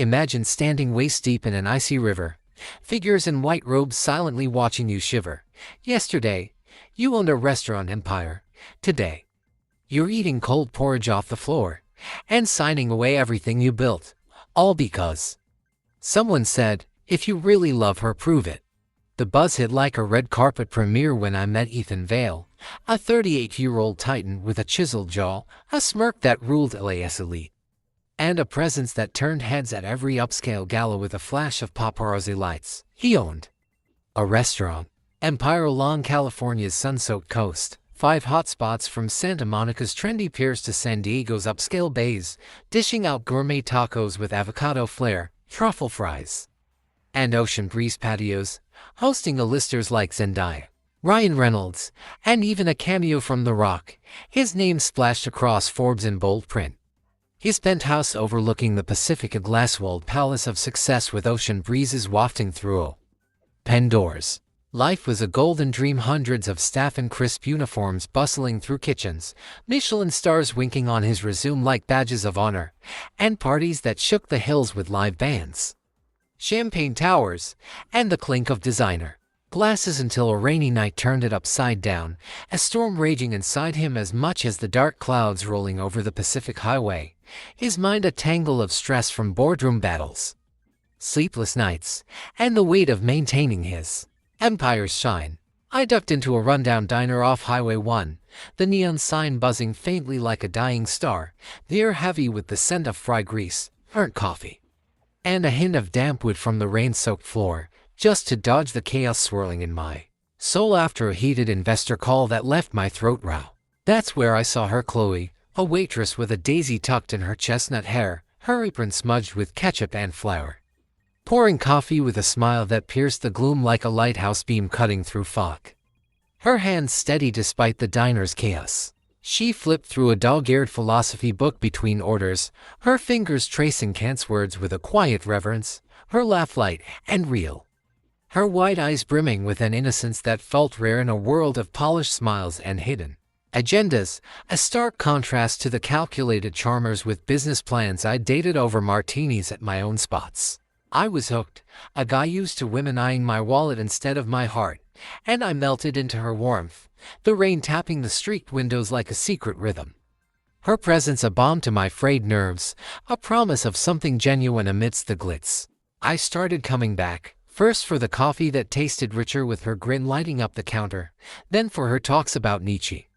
Imagine standing waist-deep in an icy river, figures in white robes silently watching you shiver. Yesterday, you owned a restaurant empire. Today, you're eating cold porridge off the floor and signing away everything you built, all because someone said, if you really love her, prove it. The buzz hit like a red carpet premiere when I met Ethan Vale, a 38-year-old titan with a chiseled jaw, a smirk that ruled LA's elite, and a presence that turned heads at every upscale gala with a flash of paparazzi lights. He owned a restaurant empire along California's sun-soaked coast, 5 hotspots from Santa Monica's trendy piers to San Diego's upscale bays, dishing out gourmet tacos with avocado flair, truffle fries, and ocean breeze patios, hosting A-listers like Zendaya, Ryan Reynolds, and even a cameo from The Rock, his name splashed across Forbes in bold print. His penthouse overlooking the Pacific, a glass-walled palace of success with ocean breezes wafting through open doors. Life was a golden dream, hundreds of staff in crisp uniforms bustling through kitchens, Michelin stars winking on his resume like badges of honor, and parties that shook the hills with live bands, champagne towers, and the clink of designer glasses until a rainy night turned it upside down, a storm raging inside him as much as the dark clouds rolling over the Pacific Highway, his mind a tangle of stress from boardroom battles, sleepless nights, and the weight of maintaining his empire's shine. I ducked into a rundown diner off Highway 1, the neon sign buzzing faintly like a dying star, the air heavy with the scent of fry grease, burnt coffee, and a hint of damp wood from the rain-soaked floor, just to dodge the chaos swirling in my soul after a heated investor call that left my throat raw. That's where I saw her, Chloe, a waitress with a daisy tucked in her chestnut hair, her apron smudged with ketchup and flour, pouring coffee with a smile that pierced the gloom like a lighthouse beam cutting through fog. Her hands steady despite the diner's chaos. She flipped through a dog-eared philosophy book between orders, her fingers tracing Kant's words with a quiet reverence, her laugh light and real, her wide eyes brimming with an innocence that felt rare in a world of polished smiles and hidden agendas, a stark contrast to the calculated charmers with business plans I dated over martinis at my own spots. I was hooked, a guy used to women eyeing my wallet instead of my heart, and I melted into her warmth, the rain tapping the streaked windows like a secret rhythm. Her presence a balm to my frayed nerves, a promise of something genuine amidst the glitz. I started coming back, first for the coffee that tasted richer with her grin lighting up the counter, then for her talks about Nietzsche,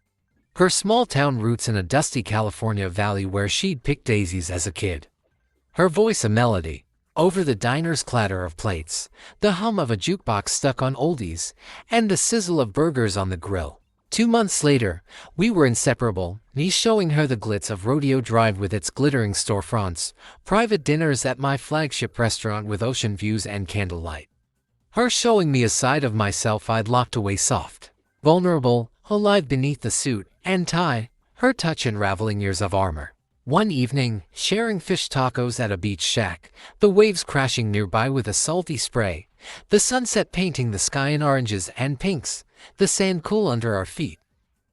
her small-town roots in a dusty California valley where she'd picked daisies as a kid, her voice a melody over the diner's clatter of plates, the hum of a jukebox stuck on oldies, and the sizzle of burgers on the grill. 2 months later, we were inseparable, me showing her the glitz of Rodeo Drive with its glittering storefronts, private dinners at my flagship restaurant with ocean views and candlelight, her showing me a side of myself I'd locked away, soft, vulnerable, alive beneath the suit and tie, her touch unraveling years of armor. One evening, sharing fish tacos at a beach shack, the waves crashing nearby with a salty spray, the sunset painting the sky in oranges and pinks, the sand cool under our feet.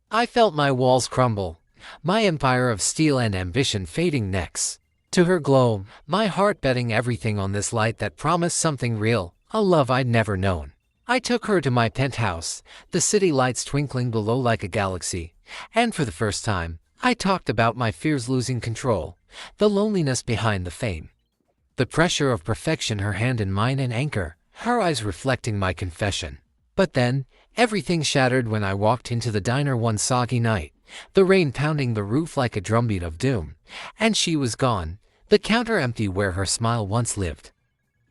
I felt my walls crumble, my empire of steel and ambition fading next to her glow, my heart betting everything on this light that promised something real, a love I'd never known. I took her to my penthouse, the city lights twinkling below like a galaxy, and for the first time, I talked about my fears losing control, the loneliness behind the fame, the pressure of perfection, her hand in mine an anchor, her eyes reflecting my confession. But then, everything shattered when I walked into the diner one soggy night, the rain pounding the roof like a drumbeat of doom, and she was gone, the counter empty where her smile once lived.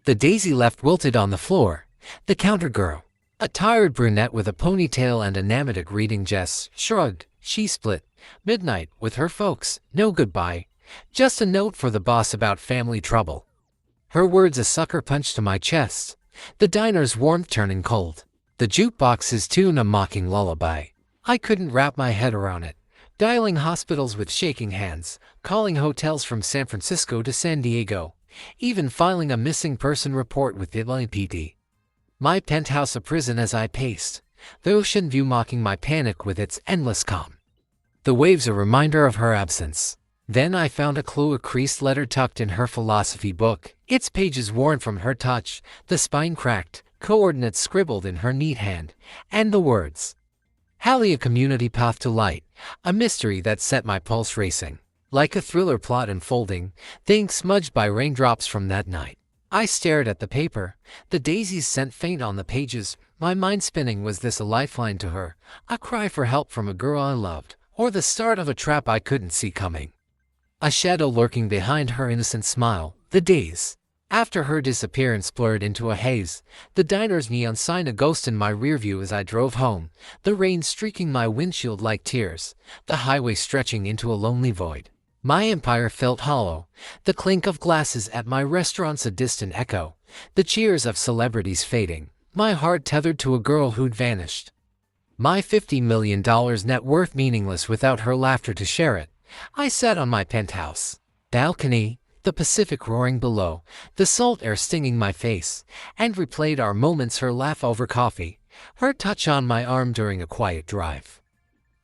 The daisy left wilted on the floor, the counter girl, a tired brunette with a ponytail and a Namatic reading Jess, shrugged. She split midnight with her folks, no goodbye, just a note for the boss about family trouble. Her words a sucker punch to my chest, the diner's warmth turning cold, the jukebox's tune a mocking lullaby. I couldn't wrap my head around it, dialing hospitals with shaking hands, calling hotels from San Francisco to San Diego, even filing a missing person report with the LAPD. My penthouse a prison as I paced, the ocean view mocking my panic with its endless calm, the waves a reminder of her absence. Then I found a clue, a creased letter tucked in her philosophy book. its pages worn from her touch, the spine cracked, coordinates scribbled in her neat hand, and the words, Hallie, a community path to light, a mystery that set my pulse racing. Like a thriller plot unfolding, the ink smudged by raindrops from that night. I stared at the paper, the daisies sent faint on the pages, my mind spinning. Was this a lifeline to her, a cry for help from a girl I loved, or the start of a trap I couldn't see coming? A shadow lurking behind her innocent smile, the days after her disappearance blurred into a haze, the diner's neon sign a ghost in my rearview as I drove home, the rain streaking my windshield like tears, the highway stretching into a lonely void. My empire felt hollow, the clink of glasses at my restaurants a distant echo, the cheers of celebrities fading, my heart tethered to a girl who'd vanished. My $50 million net worth meaningless without her laughter to share it. I sat on my penthouse balcony, the Pacific roaring below, the salt air stinging my face, and replayed our moments, her laugh over coffee, her touch on my arm during a quiet drive.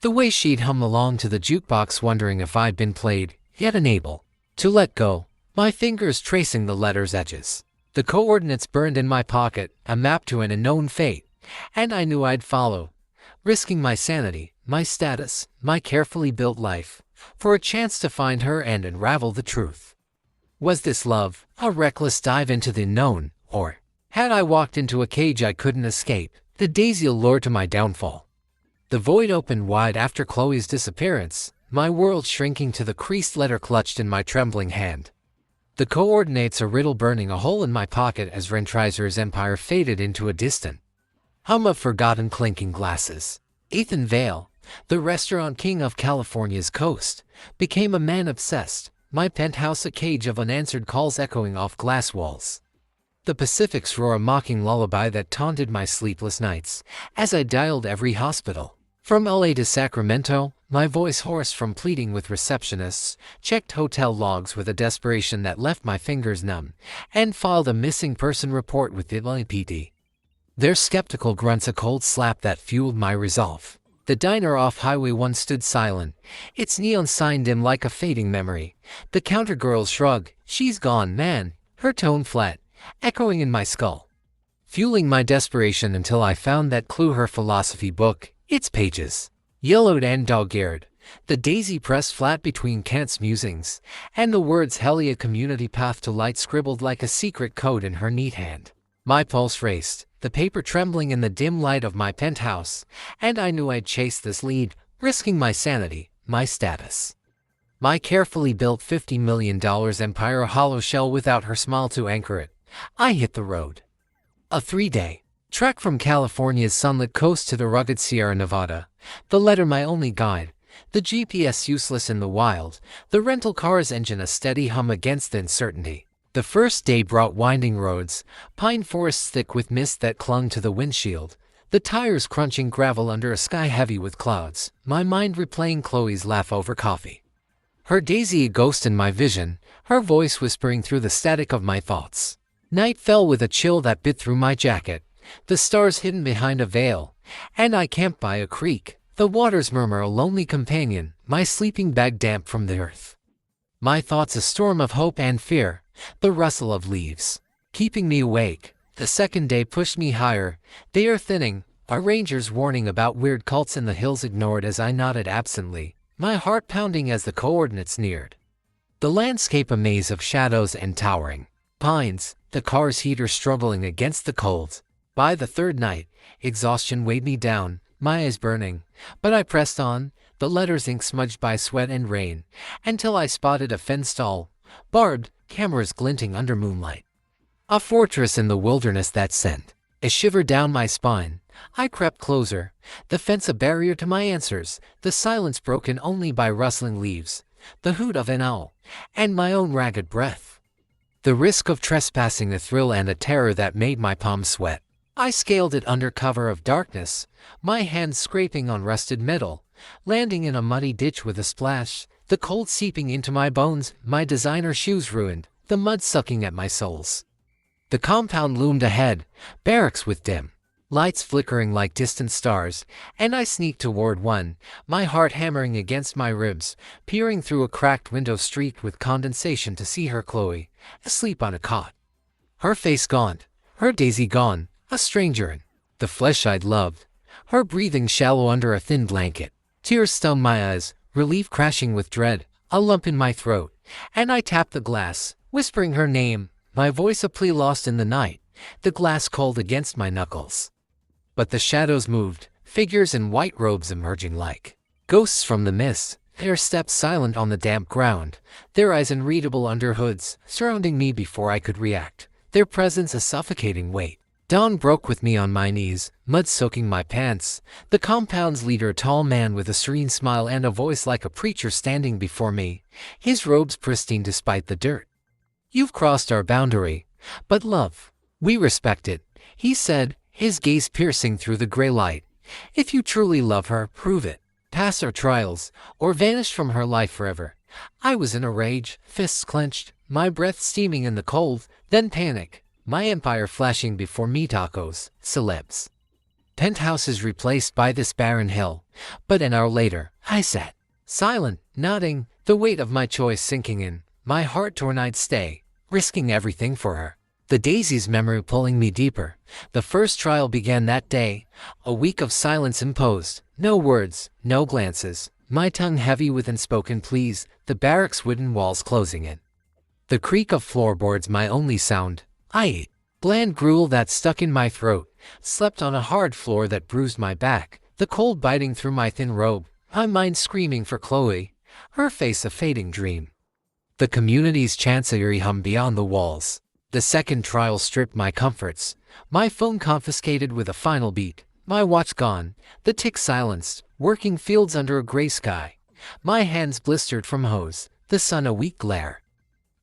The way she'd hum along to the jukebox wondering if I'd been played, yet unable to let go, my fingers tracing the letters' edges. The coordinates burned in my pocket, a map to an unknown fate, and I knew I'd follow, risking my sanity, my status, my carefully built life, for a chance to find her and unravel the truth. Was this love, a reckless dive into the unknown, or had I walked into a cage I couldn't escape, the daisy allure to my downfall? The void opened wide after Chloe's disappearance, my world shrinking to the creased letter clutched in my trembling hand. The coordinates a riddle burning a hole in my pocket as Rentreiser's empire faded into a distant hum of forgotten clinking glasses. Ethan Vale, the restaurant king of California's coast, became a man obsessed, my penthouse a cage of unanswered calls echoing off glass walls. The Pacific's roar a mocking lullaby that taunted my sleepless nights, as I dialed every hospital. From LA to Sacramento, my voice hoarse from pleading with receptionists, checked hotel logs with a desperation that left my fingers numb, and filed a missing person report with the LAPD. Their skeptical grunts a cold slap that fueled my resolve. The diner off Highway 1 stood silent, its neon sign dim like a fading memory. The counter girl's shrug, she's gone, man, her tone flat, echoing in my skull, fueling my desperation until I found that clue, her philosophy book, its pages yellowed and dog-eared, the daisy pressed flat between Kant's musings, and the words Hallie, a community path to light scribbled like a secret code in her neat hand. My pulse raced, the paper trembling in the dim light of my penthouse, and I knew I'd chase this lead, risking my sanity, my status. My carefully built $50 million empire a hollow shell without her smile to anchor it. I hit the road. A 3-day trek from California's sunlit coast to the rugged Sierra Nevada, the letter my only guide, the GPS useless in the wild, the rental car's engine a steady hum against the uncertainty. The first day brought winding roads, pine forests thick with mist that clung to the windshield, the tires crunching gravel under a sky heavy with clouds, my mind replaying Chloe's laugh over coffee. Her daisy a ghost in my vision, her voice whispering through the static of my thoughts. Night fell with a chill that bit through my jacket, the stars hidden behind a veil, and I camped by a creek, the water's murmur a lonely companion, my sleeping bag damp from the earth. My thoughts a storm of hope and fear, the rustle of leaves keeping me awake. The second day pushed me higher, they are thinning, our rangers warning about weird cults in the hills ignored as I nodded absently, my heart pounding as the coordinates neared. The landscape a maze of shadows and towering pines, the car's heater struggling against the cold. By the third night, exhaustion weighed me down, my eyes burning, but I pressed on, the letters ink smudged by sweat and rain, until I spotted a fenced stall, barbed, cameras glinting under moonlight. A fortress in the wilderness that sent a shiver down my spine. I crept closer, the fence a barrier to my answers, the silence broken only by rustling leaves, the hoot of an owl, and my own ragged breath. The risk of trespassing a thrill and a terror that made my palms sweat. I scaled it under cover of darkness, my hands scraping on rusted metal, landing in a muddy ditch with a splash, the cold seeping into my bones, my designer shoes ruined, the mud sucking at my soles. The compound loomed ahead, barracks with dim lights flickering like distant stars, and I sneaked toward one, my heart hammering against my ribs, peering through a cracked window streaked with condensation to see her, Chloe, asleep on a cot. Her face gaunt, her daisy gone, a stranger in the flesh I'd loved, her breathing shallow under a thin blanket. Tears stung my eyes, relief crashing with dread, a lump in my throat, and I tapped the glass, whispering her name, my voice a plea lost in the night, the glass cold against my knuckles. But the shadows moved, figures in white robes emerging like ghosts from the mist, their steps silent on the damp ground, their eyes unreadable under hoods, surrounding me before I could react, their presence a suffocating weight. Dawn broke with me on my knees, mud soaking my pants, the compound's leader, a tall man with a serene smile and a voice like a preacher standing before me, his robes pristine despite the dirt. "You've crossed our boundary, but love, we respect it," he said, his gaze piercing through the gray light. "If you truly love her, prove it. Pass our trials, or vanish from her life forever." I was in a rage, fists clenched, my breath steaming in the cold, then panic, my empire flashing before me. Tacos, celebs, penthouses replaced by this barren hill. But an hour later, I sat, silent, nodding, the weight of my choice sinking in, my heart torn. I'd stay, risking everything for her. The daisy's memory pulling me deeper. The first trial began that day, a week of silence imposed. No words, no glances, my tongue heavy with unspoken pleas, the barracks' wooden walls closing in. The creak of floorboards my only sound. I ate bland gruel that stuck in my throat, slept on a hard floor that bruised my back, the cold biting through my thin robe, my mind screaming for Chloe, her face a fading dream. The community's chants a eerie hum beyond the walls. The second trial stripped my comforts, my phone confiscated with a final beat, my watch gone, the tick silenced, working fields under a gray sky, my hands blistered from hose, the sun a weak glare.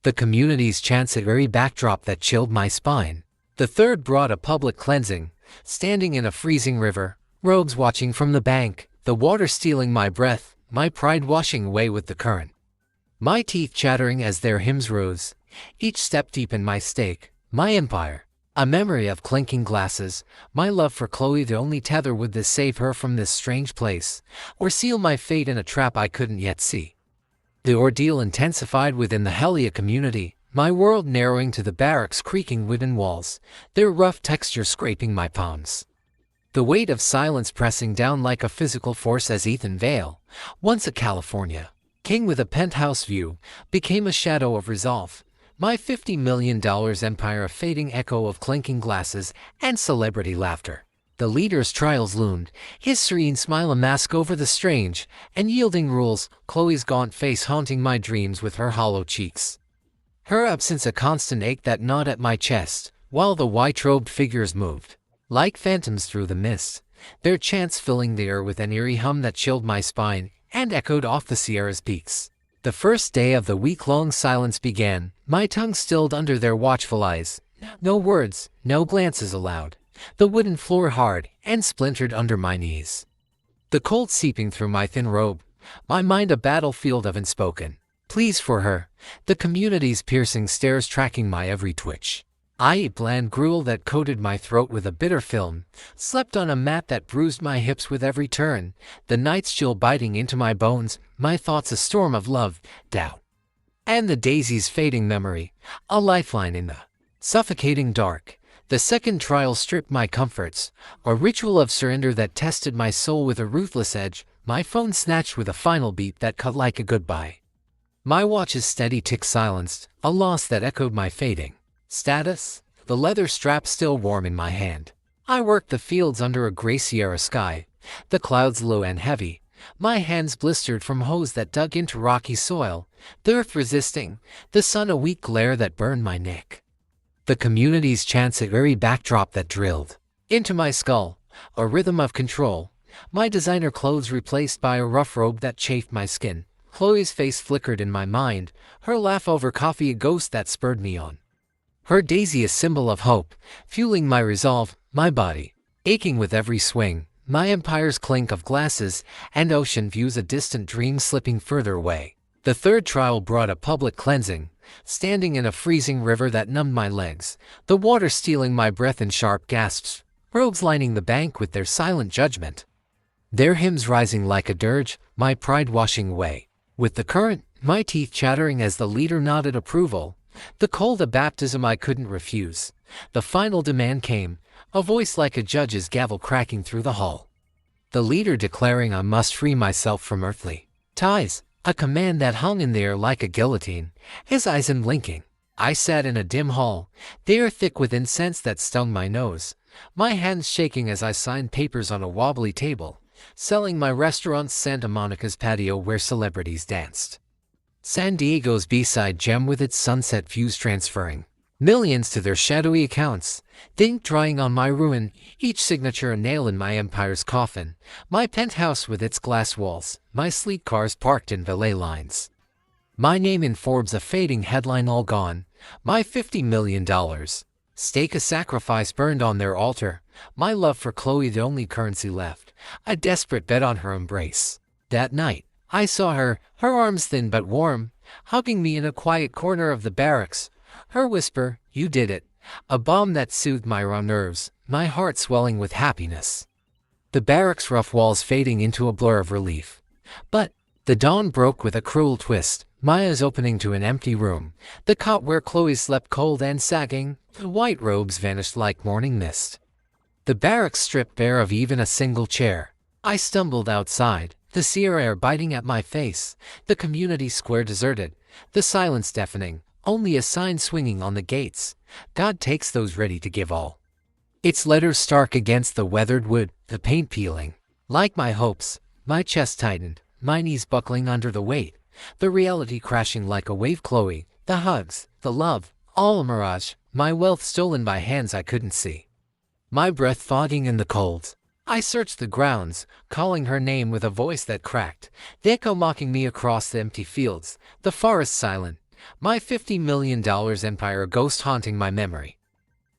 The community's chants a eerie backdrop that chilled my spine. The third brought a public cleansing, standing in a freezing river, robes watching from the bank, the water stealing my breath, my pride washing away with the current. My teeth chattering as their hymns rose, each step deep in my stake, my empire, a memory of clinking glasses, my love for Chloe. The only tether would this save her from this strange place, or seal my fate in a trap I couldn't yet see. The ordeal intensified within the Helia community, my world narrowing to the barracks' creaking wooden walls, their rough texture scraping my palms. The weight of silence pressing down like a physical force as Ethan Vale, once a California king with a penthouse view, became a shadow of resolve. My $50 million empire a fading echo of clinking glasses and celebrity laughter. The leader's trials loomed, his serene smile a mask over the strange and yielding rules, Chloe's gaunt face haunting my dreams with her hollow cheeks. Her absence a constant ache that gnawed at my chest, while the white-robed figures moved, like phantoms through the mist, their chants filling the air with an eerie hum that chilled my spine and echoed off the Sierra's peaks. The first day of the week-long silence began, my tongue stilled under their watchful eyes. No words, no glances allowed. The wooden floor hard and splintered under my knees. The cold seeping through my thin robe, my mind a battlefield of unspoken pleas for her, the community's piercing stares tracking my every twitch. I ate bland gruel that coated my throat with a bitter film, slept on a mat that bruised my hips with every turn, the night's chill biting into my bones, my thoughts a storm of love, doubt, and the daisy's fading memory, a lifeline in the suffocating dark. The second trial stripped my comforts, a ritual of surrender that tested my soul with a ruthless edge, my phone snatched with a final beat that cut like a goodbye. My watch's steady tick silenced, a loss that echoed my fading status, the leather strap still warm in my hand. I worked the fields under a gray Sierra sky, the clouds low and heavy, my hands blistered from hose that dug into rocky soil, the earth resisting, the sun a weak glare that burned my neck. The community's chants a eerie backdrop that drilled into my skull, a rhythm of control, my designer clothes replaced by a rough robe that chafed my skin. Chloe's face flickered in my mind, her laugh over coffee a ghost that spurred me on. Her daisy a symbol of hope, fueling my resolve, my body aching with every swing, my empire's clink of glasses and ocean views a distant dream slipping further away. The third trial brought a public cleansing, standing in a freezing river that numbed my legs, the water stealing my breath in sharp gasps, robes lining the bank with their silent judgment. Their hymns rising like a dirge, my pride washing away with the current, my teeth chattering as the leader nodded approval, The cold a baptism I couldn't refuse. The final demand came, a voice like a judge's gavel cracking through the hall. The leader declaring I must free myself from earthly ties, a command that hung in the air like a guillotine, his eyes unblinking. I sat in a dim hall, the air thick with incense that stung my nose, my hands shaking as I signed papers on a wobbly table, selling my restaurant's Santa Monica's patio where celebrities danced. San Diego's B-side gem with its sunset views transferring millions to their shadowy accounts, the ink drying on my ruin, each signature a nail in my empire's coffin, my penthouse with its glass walls, my sleek cars parked in valet lines. My name in Forbes a fading headline all gone, my $50 million stake a sacrifice burned on their altar, my love for Chloe the only currency left, a desperate bet on her embrace. That night, I saw her, her arms thin but warm, hugging me in a quiet corner of the barracks. Her whisper, "You did it," a balm that soothed my raw nerves, my heart swelling with happiness. The barracks' rough walls fading into a blur of relief. But the dawn broke with a cruel twist, my eyes opening to an empty room, the cot where Chloe slept cold and sagging, the white robes vanished like morning mist. The barracks stripped bare of even a single chair. I stumbled outside, the Sierra air biting at my face, the community square deserted, the silence deafening, only a sign swinging on the gates. God takes those ready to give all. Its letters stark against the weathered wood, the paint peeling. Like my hopes, my chest tightened, my knees buckling under the weight, the reality crashing like a wave. Chloe, the hugs, the love, all a mirage, my wealth stolen by hands I couldn't see. My breath fogging in the cold. I searched the grounds, calling her name with a voice that cracked, the echo mocking me across the empty fields, the forest silent, my $50 million empire a ghost haunting my memory.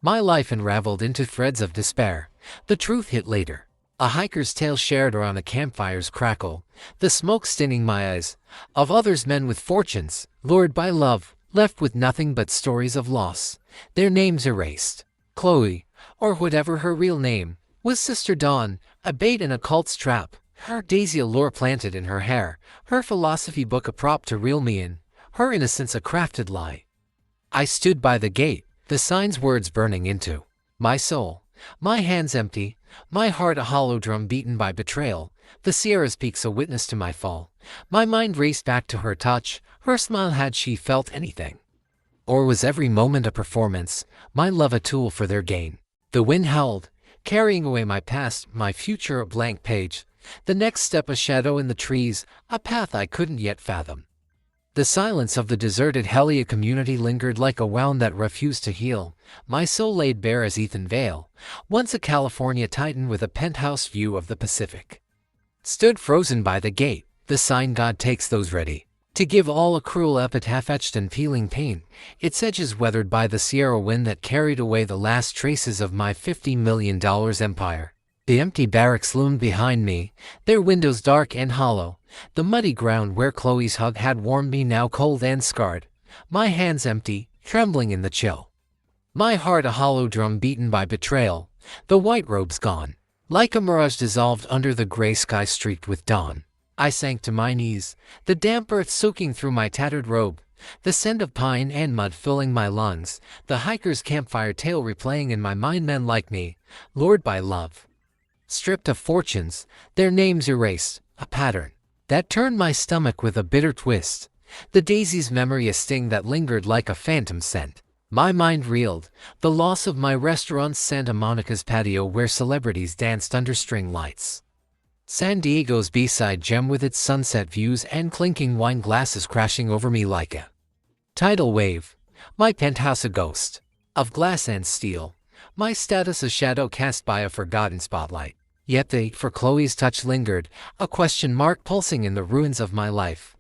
My life unraveled into threads of despair. The truth hit later. A hiker's tale shared around a campfire's crackle, the smoke stinging my eyes, of others men with fortunes, lured by love, left with nothing but stories of loss, their names erased. Chloe, or whatever her real name, was Sister Dawn, a bait in a cult's trap, her daisy a lure planted in her hair, her philosophy book a prop to reel me in, her innocence a crafted lie. I stood by the gate, the sign's words burning into my soul, my hands empty, my heart a hollow drum beaten by betrayal, the Sierra's peaks a witness to my fall. My mind raced back to her touch, her smile had she felt anything. Or was every moment a performance, my love a tool for their gain? The wind howled, carrying away my past, my future a blank page, the next step a shadow in the trees, a path I couldn't yet fathom. The silence of the deserted Helia community lingered like a wound that refused to heal, my soul laid bare as Ethan Vale, once a California titan with a penthouse view of the Pacific. Stood frozen by the gate, the sign God takes those ready to give all a cruel epitaph etched in peeling paint, its edges weathered by the Sierra wind that carried away the last traces of my $50 million empire. The empty barracks loomed behind me, their windows dark and hollow, the muddy ground where Chloe's hug had warmed me now cold and scarred, my hands empty, trembling in the chill. My heart a hollow drum beaten by betrayal, the white robes gone, like a mirage dissolved under the gray sky streaked with dawn. I sank to my knees, the damp earth soaking through my tattered robe, the scent of pine and mud filling my lungs, the hiker's campfire tale replaying in my mind. Men like me, lured by love, stripped of fortunes, their names erased, a pattern that turned my stomach with a bitter twist, the daisy's memory a sting that lingered like a phantom scent. My mind reeled, the loss of my restaurant's Santa Monica's patio where celebrities danced under string lights. San Diego's B-side gem with its sunset views and clinking wine glasses crashing over me like a tidal wave, my penthouse a ghost of glass and steel, my status a shadow cast by a forgotten spotlight. Yet the for Chloe's touch lingered, a question mark pulsing in the ruins of my life.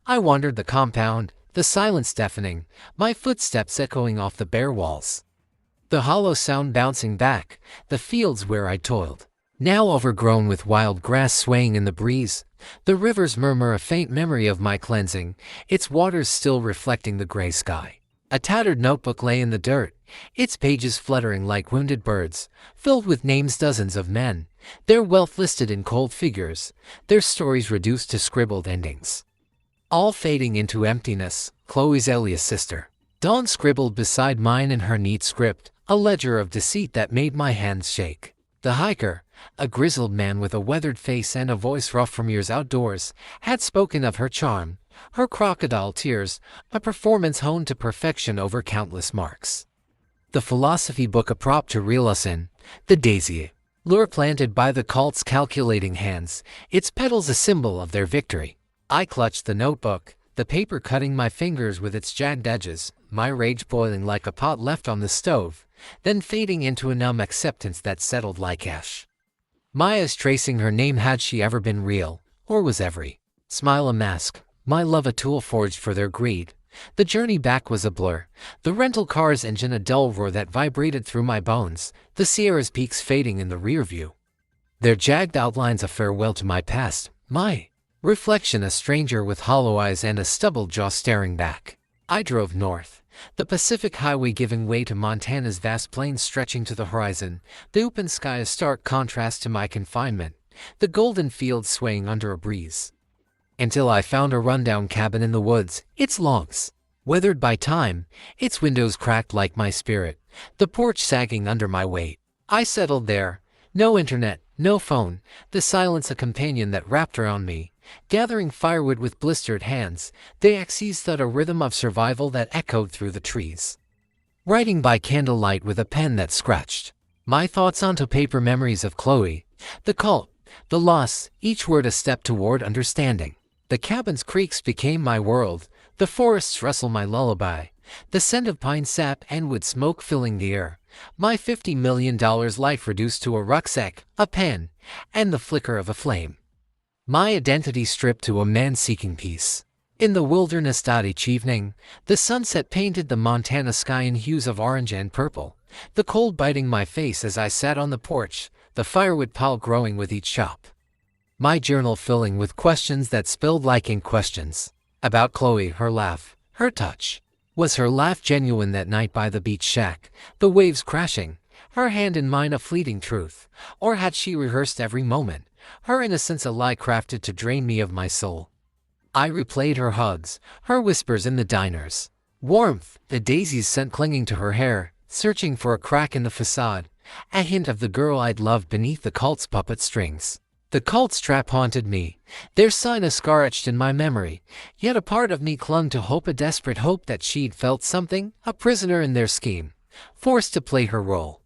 I wandered the compound, the silence deafening, my footsteps echoing off the bare walls. The hollow sound bouncing back, the fields where I toiled, now overgrown with wild grass swaying in the breeze, the river's murmur a faint memory of my cleansing, its waters still reflecting the gray sky. A tattered notebook lay in the dirt, its pages fluttering like wounded birds, filled with names dozens of men, their wealth listed in cold figures, their stories reduced to scribbled endings. All fading into emptiness. Chloe's alias sister Dawn scribbled beside mine in her neat script, a ledger of deceit that made my hands shake. The hiker, a grizzled man with a weathered face and a voice rough from years outdoors, had spoken of her charm, her crocodile tears, a performance honed to perfection over countless marks. The philosophy book a prop to reel us in, the daisy, lure planted by the cult's calculating hands, its petals a symbol of their victory. I clutched the notebook, the paper cutting my fingers with its jagged edges, my rage boiling like a pot left on the stove, then fading into a numb acceptance that settled like ash. Maya's tracing her name. Had she ever been real, or was every smile a mask, my love a tool forged for their greed? The journey back was a blur, the rental car's engine a dull roar that vibrated through my bones, the Sierra's peaks fading in the rear view. Their jagged outlines a farewell to my past, my reflection a stranger with hollow eyes and a stubbled jaw staring back. I drove north, the Pacific Highway giving way to Montana's vast plains stretching to the horizon, the open sky a stark contrast to my confinement, the golden fields swaying under a breeze. Until I found a rundown cabin in the woods, its logs weathered by time, its windows cracked like my spirit, the porch sagging under my weight. I settled there, no internet, no phone, the silence a companion that wrapped around me, gathering firewood with blistered hands, the axes thud a rhythm of survival that echoed through the trees. Writing by candlelight with a pen that scratched my thoughts onto paper, memories of Chloe, the cult, the loss, each word a step toward understanding. The cabin's creaks became my world, the forests rustle my lullaby, the scent of pine sap and wood smoke filling the air, my $50 million life reduced to a rucksack, a pen, and the flicker of a flame. My identity stripped to a man seeking peace. In the wilderness each evening, the sunset painted the Montana sky in hues of orange and purple, the cold biting my face as I sat on the porch, the firewood pile growing with each chop. My journal filling with questions that spilled like ink, questions about Chloe, her laugh, her touch. Was her laugh genuine that night by the beach shack, the waves crashing, her hand in mine a fleeting truth, or had she rehearsed every moment, her innocence a lie crafted to drain me of my soul? I replayed her hugs, her whispers in the diners, warmth, the daisy's scent clinging to her hair, searching for a crack in the facade, a hint of the girl I'd loved beneath the cult's puppet strings. The cult's trap haunted me, their sign a scar etched in my memory, yet a part of me clung to hope, a desperate hope that she'd felt something, a prisoner in their scheme, forced to play her role.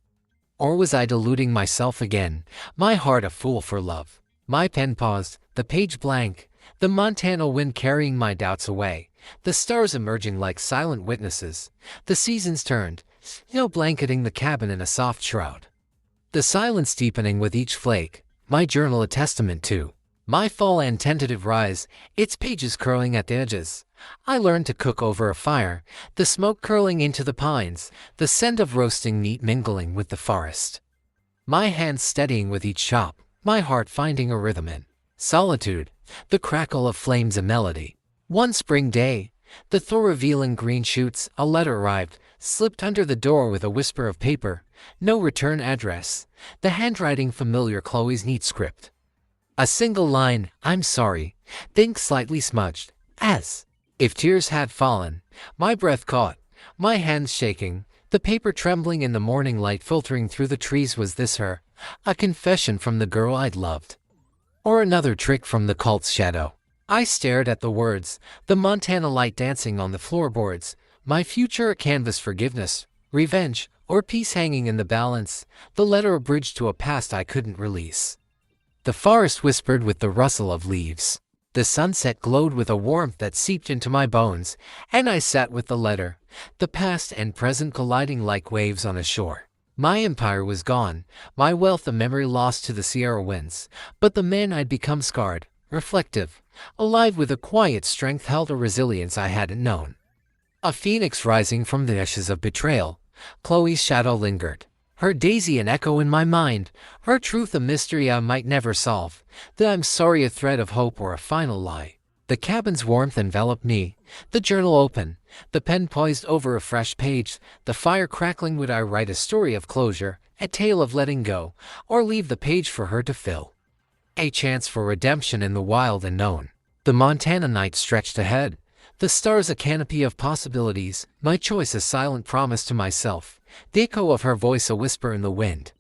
Or was I deluding myself again, my heart a fool for love? My pen paused, the page blank, the Montana wind carrying my doubts away, the stars emerging like silent witnesses, the seasons turned, snow blanketing the cabin in a soft shroud. The silence deepening with each flake, my journal a testament to my fall and tentative rise, its pages curling at the edges. I learned to cook over a fire, the smoke curling into the pines, the scent of roasting meat mingling with the forest. My hands steadying with each chop, my heart finding a rhythm in solitude, the crackle of flames a melody. One spring day, the thaw revealing green shoots, a letter arrived, slipped under the door with a whisper of paper, no return address, the handwriting familiar, Chloe's neat script. A single line, I'm sorry, ink slightly smudged, as if tears had fallen, my breath caught, my hands shaking, the paper trembling in the morning light filtering through the trees. Was this her, a confession from the girl I'd loved? Or another trick from the cult's shadow? I stared at the words, the Montana light dancing on the floorboards, my future a canvas, forgiveness, revenge, or peace hanging in the balance, the letter a bridge to a past I couldn't release. The forest whispered with the rustle of leaves. The sunset glowed with a warmth that seeped into my bones, and I sat with the letter, the past and present colliding like waves on a shore. My empire was gone, my wealth a memory lost to the Sierra winds, but the man I'd become scarred, reflective, alive with a quiet strength held a resilience I hadn't known. A phoenix rising from the ashes of betrayal, Chloe's shadow lingered, her daisy an echo in my mind, her truth a mystery I might never solve, the I'm sorry a thread of hope or a final lie. The cabin's warmth enveloped me, the journal open, the pen poised over a fresh page, the fire crackling. Would I write a story of closure, a tale of letting go, or leave the page for her to fill? A chance for redemption in the wild unknown. The Montana night stretched ahead, The stars a canopy of possibilities, my choice a silent promise to myself, the echo of her voice a whisper in the wind.